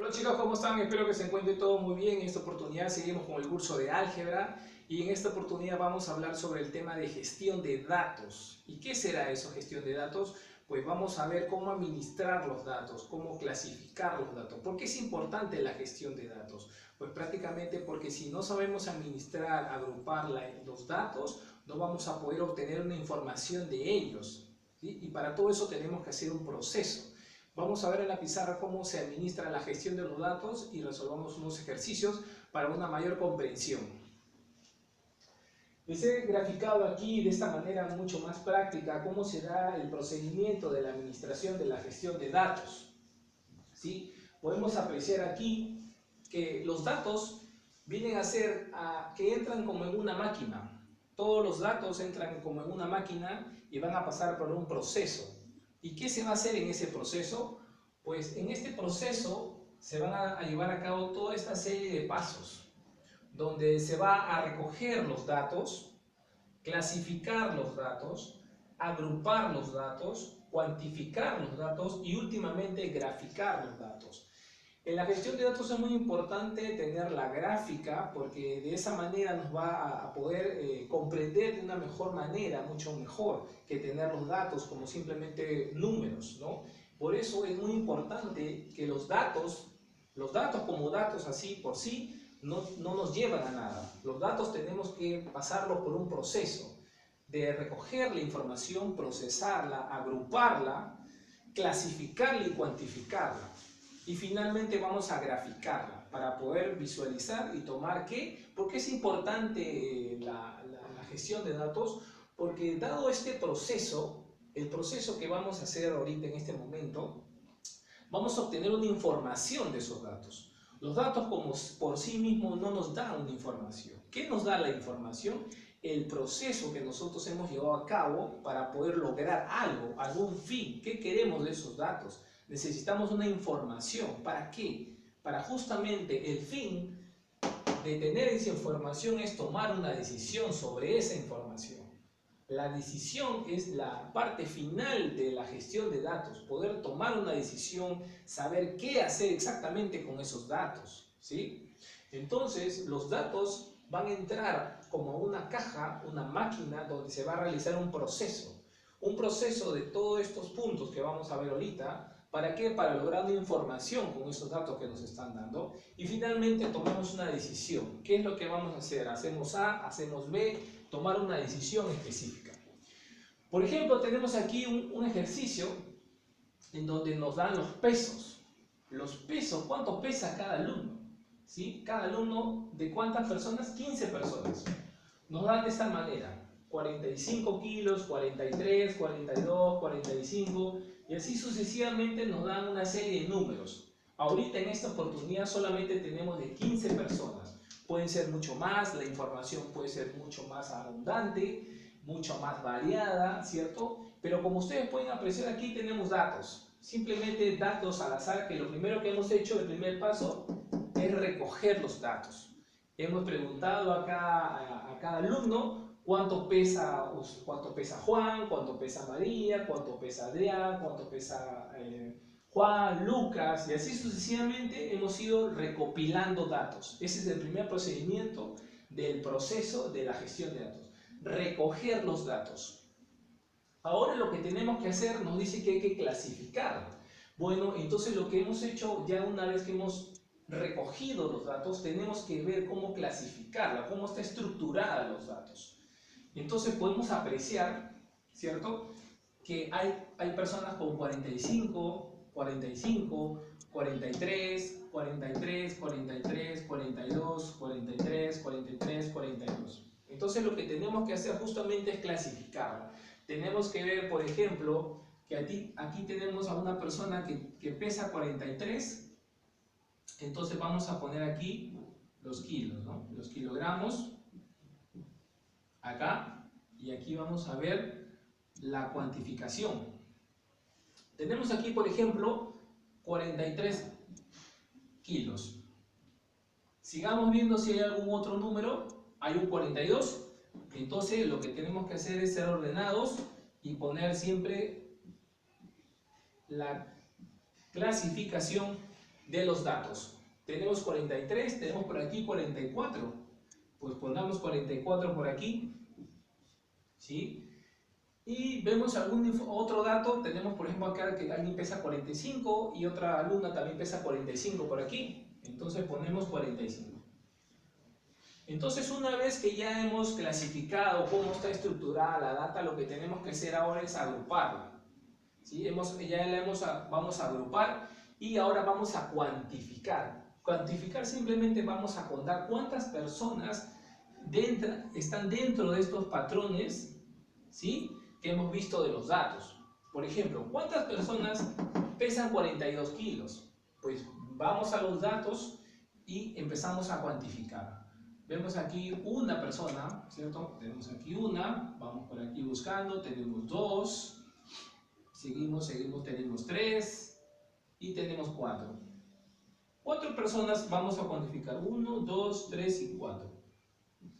Hola chicos, ¿cómo están? Espero que se encuentren todo muy bien. En esta oportunidad seguimos con el curso de álgebra y en esta oportunidad vamos a hablar sobre el tema de gestión de datos. ¿Y qué será eso, gestión de datos? Pues vamos a ver cómo administrar los datos, cómo clasificar los datos. ¿Por qué es importante la gestión de datos? Pues prácticamente porque si no sabemos administrar, agrupar los datos, no vamos a poder obtener una información de ellos, ¿sí? Y para todo eso tenemos que hacer un proceso. Vamos a ver en la pizarra cómo se administra la gestión de los datos y resolvamos unos ejercicios para una mayor comprensión. Les he graficado aquí de esta manera mucho más práctica cómo se da el procedimiento de la administración de la gestión de datos. ¿Sí? Podemos apreciar aquí que los datos vienen a ser que entran como en una máquina. Todos los datos entran como en una máquina y van a pasar por un proceso. ¿Y qué se va a hacer en ese proceso? Pues en este proceso se van a llevar a cabo toda esta serie de pasos, donde se va a recoger los datos, clasificar los datos, agrupar los datos, cuantificar los datos y últimamente graficar los datos. En la gestión de datos es muy importante tener la gráfica porque de esa manera nos va a poder comprender de una mejor manera, mucho mejor que tener los datos como simplemente números, ¿no? Por eso es muy importante que los datos como datos así por sí, no nos llevan a nada. Los datos tenemos que pasarlos por un proceso de recoger la información, procesarla, agruparla, clasificarla y cuantificarla. Y finalmente vamos a graficarla para poder visualizar y tomar qué. ¿Por qué es importante la gestión de datos? Porque dado este proceso, el proceso que vamos a hacer ahorita en este momento, vamos a obtener una información de esos datos. Los datos como por sí mismos no nos dan una información. ¿Qué nos da la información? El proceso que nosotros hemos llevado a cabo para poder lograr algo, algún fin. ¿Qué queremos de esos datos? Necesitamos una información. ¿Para qué? Para justamente el fin de tener esa información es tomar una decisión sobre esa información. La decisión es la parte final de la gestión de datos, poder tomar una decisión, saber qué hacer exactamente con esos datos, ¿sí? Entonces, los datos van a entrar como una caja, una máquina donde se va a realizar un proceso de todos estos puntos que vamos a ver ahorita. ¿Para qué? Para lograr una información con esos datos que nos están dando y finalmente tomamos una decisión. ¿Qué es lo que vamos a hacer? ¿Hacemos A? ¿Hacemos B? Tomar una decisión específica. Por ejemplo, tenemos aquí un ejercicio en donde nos dan los pesos. Los pesos, ¿cuánto pesa cada alumno? ¿Sí? Cada alumno, ¿de cuántas personas? 15 personas. Nos dan de esta manera. 45 kilos, 43, 42, 45 y así sucesivamente nos dan una serie de números. Ahorita en esta oportunidad solamente tenemos de 15 personas. Pueden ser mucho más, la información puede ser mucho más abundante, mucho más variada, ¿cierto? Pero como ustedes pueden apreciar aquí tenemos datos. Simplemente datos al azar, que lo primero que hemos hecho, el primer paso, es recoger los datos. Hemos preguntado a cada alumno cuánto pesa Juan, cuánto pesa María, cuánto pesa Adrián, cuánto pesa Juan, Lucas, y así sucesivamente hemos ido recopilando datos. Ese es el primer procedimiento del proceso de la gestión de datos. Recoger los datos. Ahora lo que tenemos que hacer nos dice que hay que clasificar. Bueno, entonces lo que hemos hecho ya una vez que hemos recogido los datos, tenemos que ver cómo clasificarla, cómo está estructurada los datos. Entonces podemos apreciar, ¿cierto?, que hay personas con 45, 45, 43, 43, 43, 42, 43, 43, 42. Entonces lo que tenemos que hacer justamente es clasificarla. Tenemos que ver, por ejemplo, que aquí tenemos a una persona que pesa 43. Entonces vamos a poner aquí los kilos, ¿no? Los kilogramos, acá, y aquí vamos a ver la cuantificación. Tenemos aquí, por ejemplo, 43 kilos. Sigamos viendo si hay algún otro número. Hay un 42. Entonces lo que tenemos que hacer es ser ordenados y poner siempre la clasificación de los datos. Tenemos 43, tenemos por aquí 44. Pues pongamos 44 por aquí, ¿sí? Y vemos algún otro dato, tenemos por ejemplo acá que alguien pesa 45 y otra alumna también pesa 45 por aquí. Entonces ponemos 45. Entonces, una vez que ya hemos clasificado cómo está estructurada la data, lo que tenemos que hacer ahora es agruparla. ¿Sí? Vamos a agrupar y ahora vamos a cuantificar. Cuantificar simplemente vamos a contar cuántas personas están dentro de estos patrones, ¿sí?, que hemos visto de los datos. Por ejemplo, ¿cuántas personas pesan 42 kilos? Pues vamos a los datos y empezamos a cuantificar. Vemos aquí una persona, ¿cierto? Tenemos aquí una, vamos por aquí buscando, tenemos dos, seguimos, tenemos tres y tenemos cuatro. Cuatro personas vamos a cuantificar, 1, 2, 3 y 4,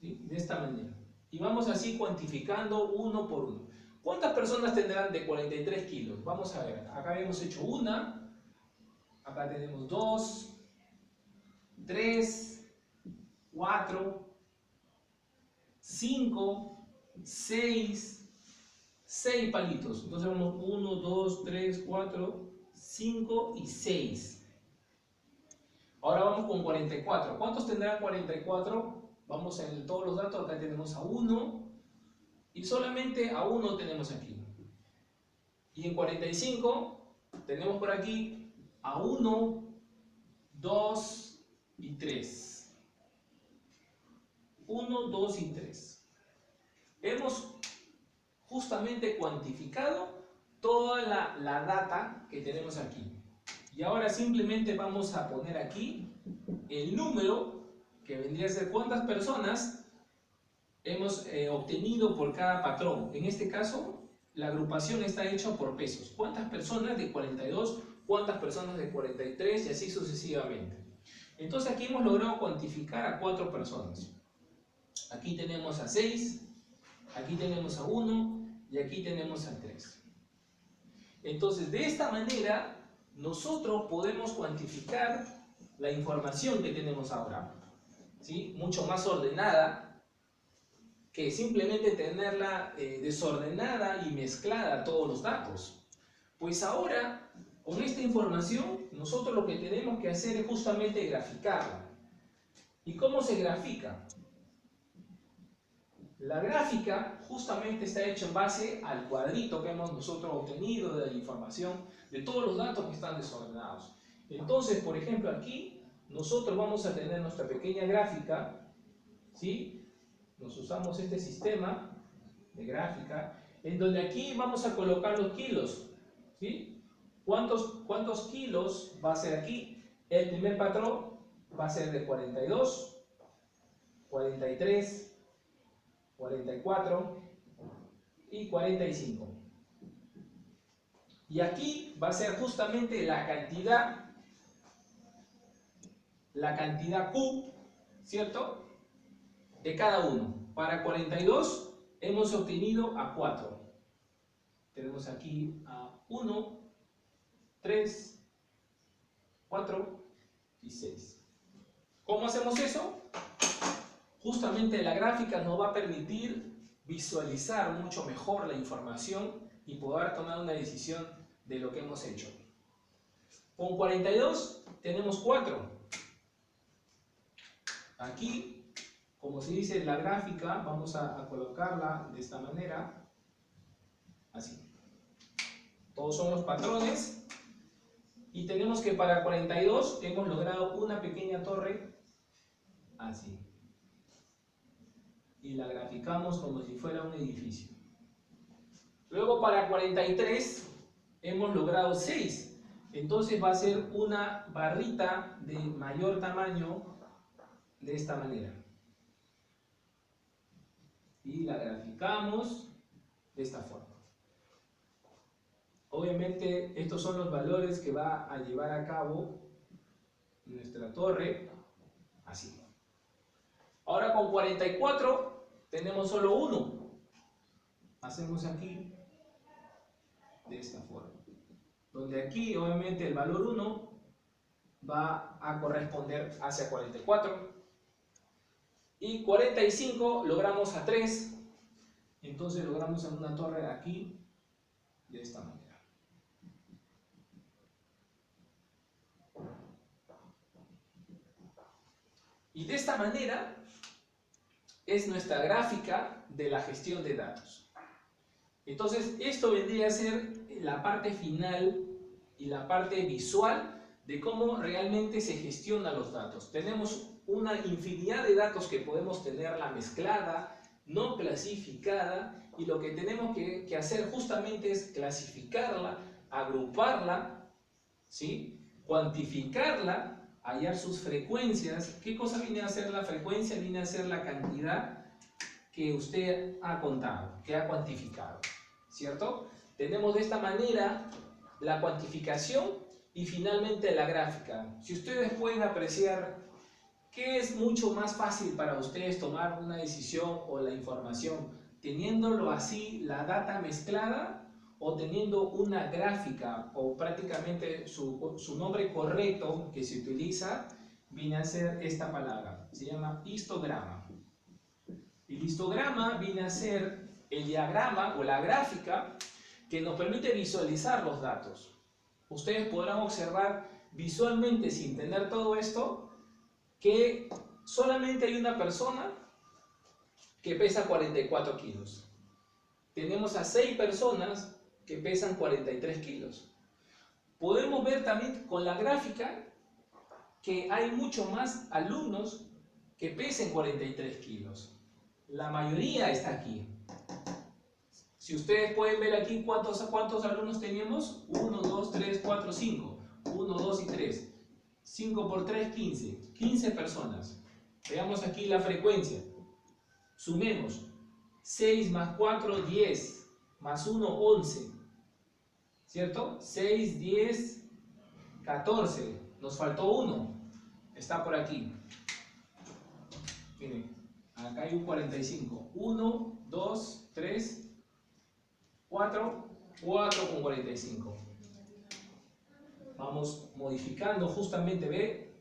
¿sí? De esta manera. Y vamos así cuantificando uno por uno. ¿Cuántas personas tendrán de 43 kilos? Vamos a ver, acá hemos hecho una, acá tenemos 2, 3, 4, 5, 6 palitos. Entonces vamos 1, 2, 3, 4, 5 y 6. Ahora vamos con 44. ¿Cuántos tendrán 44? Vamos en todos los datos, acá tenemos a 1 y solamente a 1 tenemos aquí. Y en 45 tenemos por aquí a 1, 2 y 3. 1, 2 y 3. Hemos justamente cuantificado toda la data que tenemos aquí. Y ahora simplemente vamos a poner aquí el número que vendría a ser cuántas personas hemos obtenido por cada patrón. En este caso, la agrupación está hecha por pesos. ¿Cuántas personas de 42? ¿Cuántas personas de 43? Y así sucesivamente. Entonces aquí hemos logrado cuantificar a 4 personas. Aquí tenemos a 6, aquí tenemos a 1 y aquí tenemos a 3. Entonces, de esta manera, nosotros podemos cuantificar la información que tenemos ahora, ¿sí?, mucho más ordenada que simplemente tenerla desordenada y mezclada todos los datos. Pues ahora, con esta información, nosotros lo que tenemos que hacer es justamente graficarla. ¿Y cómo se grafica? La gráfica justamente está hecha en base al cuadrito que hemos nosotros obtenido de la información, de todos los datos que están desordenados. Entonces, por ejemplo, aquí nosotros vamos a tener nuestra pequeña gráfica, ¿sí? Nos usamos este sistema de gráfica, en donde aquí vamos a colocar los kilos, ¿sí? ¿Cuántos kilos va a ser aquí? El primer patrón va a ser de 42, 43, 44 y 45. Y aquí va a ser justamente la cantidad Q, ¿cierto?, de cada uno. Para 42 hemos obtenido a 4. Tenemos aquí a 1, 3, 4 y 6. ¿Cómo hacemos eso? Justamente la gráfica nos va a permitir visualizar mucho mejor la información y poder tomar una decisión de lo que hemos hecho. Con 42 tenemos 4. Aquí, como se dice en la gráfica, vamos a colocarla de esta manera, así. Todos son los patrones. Y tenemos que para 42 hemos logrado una pequeña torre, así. Y la graficamos como si fuera un edificio. Luego para 43 hemos logrado 6. Entonces va a ser una barrita de mayor tamaño de esta manera. Y la graficamos de esta forma. Obviamente estos son los valores que va a llevar a cabo nuestra torre, así. Ahora con 44 tenemos solo 1. Hacemos aquí de esta forma. Donde aquí obviamente el valor 1 va a corresponder hacia 44. Y 45 logramos a 3. Entonces logramos en una torre aquí de esta manera. Y de esta manera es nuestra gráfica de la gestión de datos. Entonces, esto vendría a ser la parte final y la parte visual de cómo realmente se gestionan los datos. Tenemos una infinidad de datos que podemos tenerla mezclada, no clasificada, y lo que tenemos que hacer justamente es clasificarla, agruparla, ¿sí? Cuantificarla, hallar sus frecuencias. ¿Qué cosa viene a ser la frecuencia? Viene a ser la cantidad que usted ha contado, que ha cuantificado, ¿cierto? Tenemos de esta manera la cuantificación y finalmente la gráfica. Si ustedes pueden apreciar qué es mucho más fácil para ustedes tomar una decisión o la información, teniéndolo así la data mezclada o teniendo una gráfica, o prácticamente su nombre correcto que se utiliza viene a ser esta palabra, se llama histograma. El histograma viene a ser el diagrama o la gráfica que nos permite visualizar los datos. Ustedes podrán observar visualmente, sin tener todo esto, que solamente hay una persona que pesa 44 kilos. Tenemos a 6 personas que pesan 43 kilos. Podemos ver también con la gráfica que hay mucho más alumnos que pesen 43 kilos. La mayoría está aquí. Si ustedes pueden ver aquí cuántos alumnos tenemos, 1, 2, 3, 4, 5. 1, 2 y 3. 5 por 3, 15. 15 personas. Veamos aquí la frecuencia. Sumemos. 6 más 4, 10. Más 1, 11. ¿Cierto? 6, 10, 14. Nos faltó 1. Está por aquí. Miren, acá hay un 45. 1, 2, 3, 4. 4 con 45. Vamos modificando justamente, ve,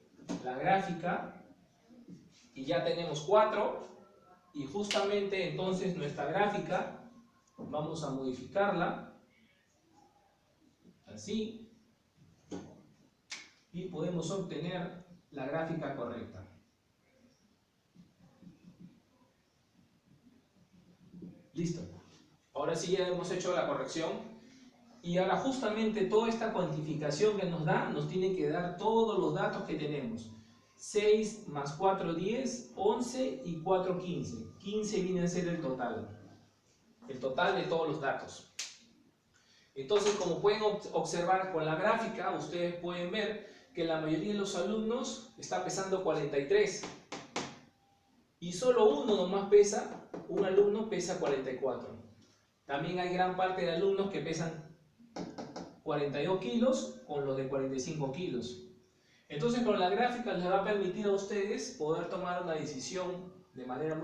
la gráfica. Y ya tenemos 4. Y justamente entonces nuestra gráfica, vamos a modificarla. Así, y podemos obtener la gráfica correcta. Listo. Ahora sí ya hemos hecho la corrección y ahora justamente toda esta cuantificación que nos da, nos tiene que dar todos los datos que tenemos. 6 más 4, 10, 11 y 4, 15. 15 viene a ser el total de todos los datos. Entonces, como pueden observar con la gráfica, ustedes pueden ver que la mayoría de los alumnos está pesando 43. Y solo uno nomás pesa, un alumno pesa 44. También hay gran parte de alumnos que pesan 42 kilos con los de 45 kilos. Entonces, con la gráfica les va a permitir a ustedes poder tomar una decisión de manera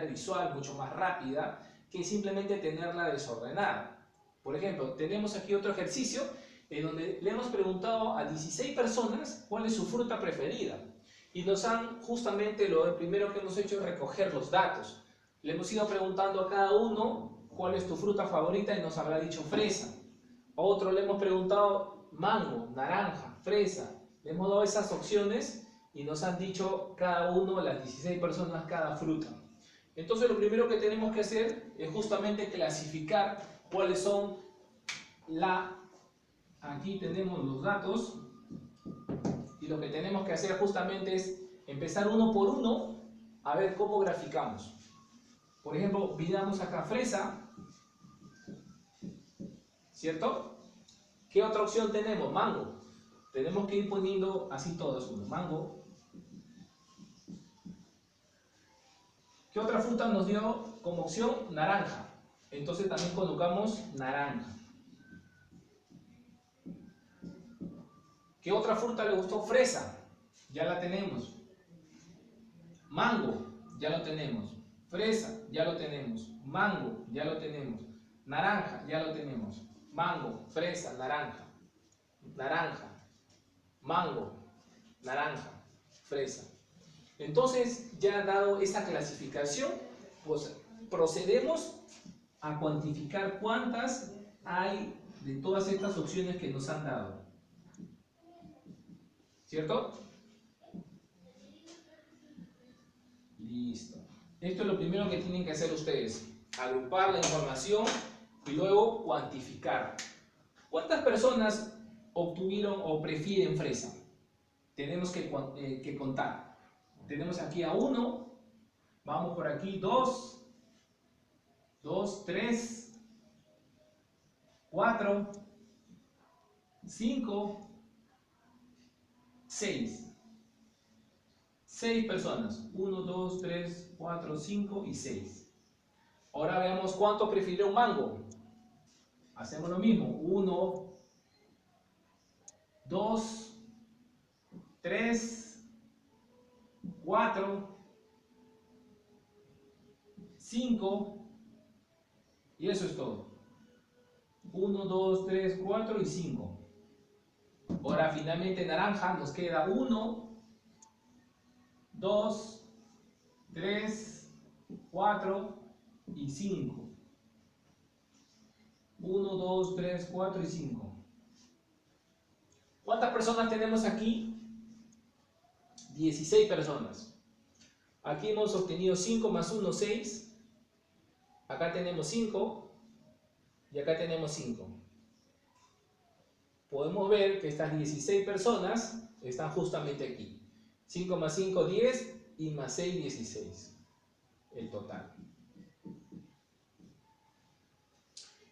visual, mucho más rápida, que simplemente tenerla desordenada. Por ejemplo, tenemos aquí otro ejercicio en donde le hemos preguntado a 16 personas cuál es su fruta preferida. Y nos han, justamente lo primero que hemos hecho es recoger los datos. Le hemos ido preguntando a cada uno cuál es tu fruta favorita y nos habrá dicho fresa. A otro le hemos preguntado mango, naranja, fresa. Le hemos dado esas opciones y nos han dicho cada uno, las 16 personas, cada fruta. Entonces lo primero que tenemos que hacer es justamente clasificar cuáles son aquí tenemos los datos y lo que tenemos que hacer justamente es empezar uno por uno a ver cómo graficamos. Por ejemplo, miramos acá fresa, ¿cierto? ¿Qué otra opción tenemos? Mango. Tenemos que ir poniendo así todos, mango. ¿Qué otra fruta nos dio como opción? Naranja. Entonces también colocamos naranja. ¿Qué otra fruta le gustó? Fresa. Ya la tenemos. Mango. Ya lo tenemos. Fresa. Ya lo tenemos. Mango. Ya lo tenemos. Naranja. Ya lo tenemos. Mango. Fresa. Naranja. Naranja. Mango. naranja, fresa. Entonces, ya dado esa clasificación, pues procedemos a cuantificar cuántas hay de todas estas opciones que nos han dado. ¿Cierto? Listo. Esto es lo primero que tienen que hacer ustedes. Agrupar la información y luego cuantificar. ¿Cuántas personas obtuvieron o prefieren fresa? Tenemos que contar. Tenemos aquí a 1, vamos por aquí 2, 3, 4, 5, 6. 6 personas. 1, 2, 3, 4, 5 y 6. Ahora veamos cuánto prefirieron mango. Hacemos lo mismo. 1, 2, 3, 4, 5 y eso es todo. 1, 2, 3, 4 y 5. Ahora finalmente naranja nos queda 1, 2, 3, 4 y 5. 1, 2, 3, 4 y 5. ¿Cuántas personas tenemos aquí? 16 personas. Aquí hemos obtenido 5 más 1, 6. Acá tenemos 5 y acá tenemos 5. Podemos ver que estas 16 personas están justamente aquí. 5 más 5, 10 y más 6, 16. El total.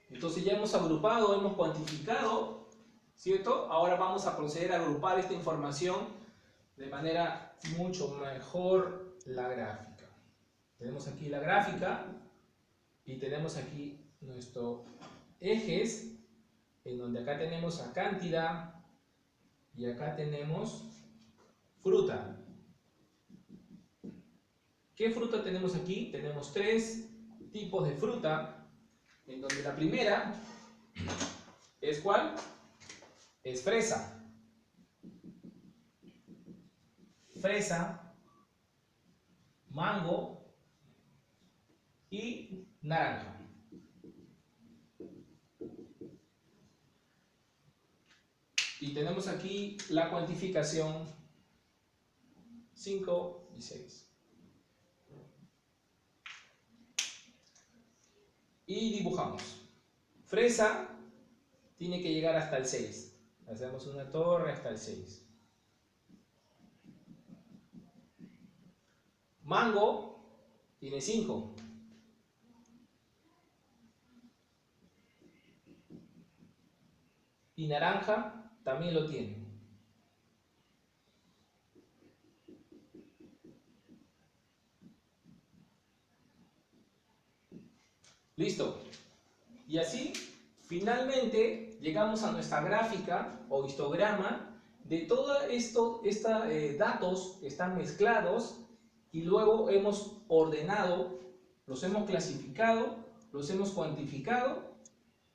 Entonces ya hemos agrupado, hemos cuantificado, ¿cierto? Ahora vamos a proceder a agrupar esta información de manera mucho mejor la gráfica. Tenemos aquí la gráfica y tenemos aquí nuestros ejes, en donde acá tenemos a cantidad y acá tenemos fruta. ¿Qué fruta tenemos aquí? Tenemos 3 tipos de fruta, en donde la primera es ¿cuál? Es fresa. Fresa, mango y naranja. Y tenemos aquí la cuantificación 5 y 6. Y dibujamos. Fresa tiene que llegar hasta el 6. Hacemos una torre hasta el 6. Mango tiene 5. Y naranja también lo tiene. Listo. Y así, finalmente, llegamos a nuestra gráfica o histograma de todo esto, datos que están mezclados y luego hemos ordenado, los hemos clasificado, los hemos cuantificado.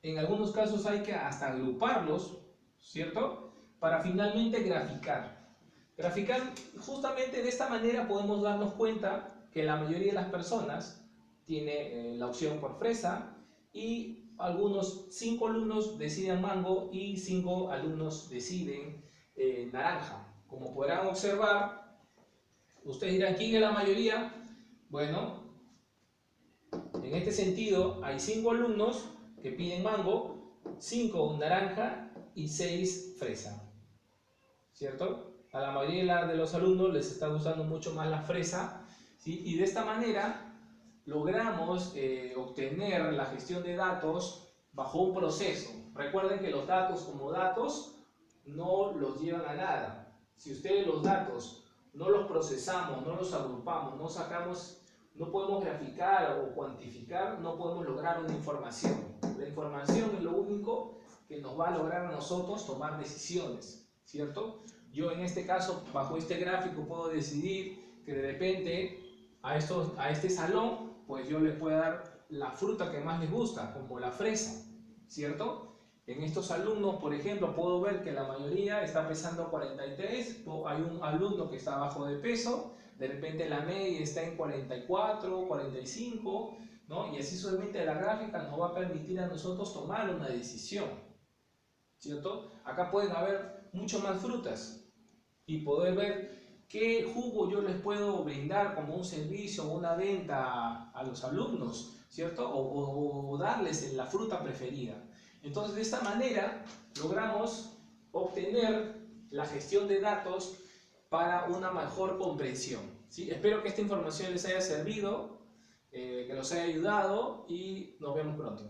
En algunos casos hay que hasta agruparlos, ¿cierto? Para finalmente graficar. Graficar, justamente de esta manera podemos darnos cuenta que la mayoría de las personas tiene la opción por fresa y algunos 5 alumnos deciden mango y 5 alumnos deciden naranja. Como podrán observar, ustedes dirán, ¿quién es la mayoría? Bueno, en este sentido hay 5 alumnos que piden mango, 5 naranja y 6 fresa, ¿cierto? A la mayoría de los alumnos les está gustando mucho más la fresa, ¿sí? Y de esta manera logramos obtener la gestión de datos bajo un proceso. Recuerden que los datos como datos no los llevan a nada. Si ustedes los datos no los procesamos, no los agrupamos, no sacamos, no podemos graficar o cuantificar, no podemos lograr una información. La información es lo único que nos va a lograr a nosotros tomar decisiones, ¿cierto? Yo en este caso, bajo este gráfico, puedo decidir que de repente a este salón, pues yo le puedo dar la fruta que más les gusta, como la fresa, ¿cierto? En estos alumnos, por ejemplo, puedo ver que la mayoría está pesando 43, hay un alumno que está bajo de peso, de repente la media está en 44, 45, ¿no? Y así solamente la gráfica nos va a permitir a nosotros tomar una decisión, ¿cierto? Acá pueden haber mucho más frutas y poder ver qué jugo yo les puedo brindar como un servicio o una venta a los alumnos, ¿cierto? O darles la fruta preferida. Entonces, de esta manera logramos obtener la gestión de datos para una mejor comprensión, ¿sí? Espero que esta información les haya servido, que los haya ayudado y nos vemos pronto.